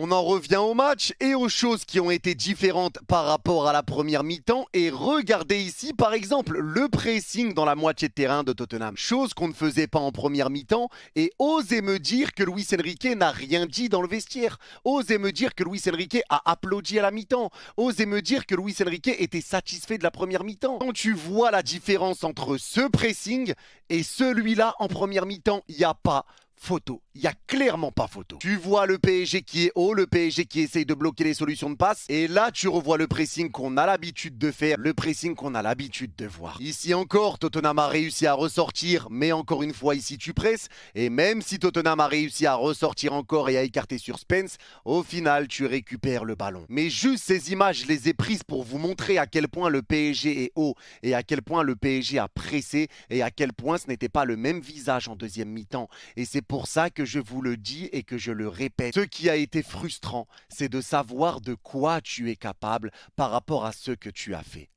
On en revient au match et aux choses qui ont été différentes par rapport à la première mi-temps. Et regardez ici, par exemple, le pressing dans la moitié de terrain de Tottenham. Chose qu'on ne faisait pas en première mi-temps. Et osez me dire que Luis Enrique n'a rien dit dans le vestiaire. Osez me dire que Luis Enrique a applaudi à la mi-temps. Osez me dire que Luis Enrique était satisfait de la première mi-temps. Quand tu vois la différence entre ce pressing et celui-là en première mi-temps, il n'y a pas photo. Il n'y a clairement pas photo. Tu vois le PSG qui est haut, le PSG qui essaye de bloquer les solutions de passe. Et là, tu revois le pressing qu'on a l'habitude de faire, le pressing qu'on a l'habitude de voir. Ici encore, Tottenham a réussi à ressortir, mais encore une fois, ici tu presses. Et même si Tottenham a réussi à ressortir encore et à écarter sur Spence, au final, tu récupères le ballon. Mais juste ces images, je les ai prises pour vous montrer à quel point le PSG est haut et à quel point le PSG a pressé et à quel point ce n'était pas le même visage en deuxième mi-temps. Et c'est pour ça que je vous le dis et que je le répète. Ce qui a été frustrant, c'est de savoir de quoi tu es capable par rapport à ce que tu as fait.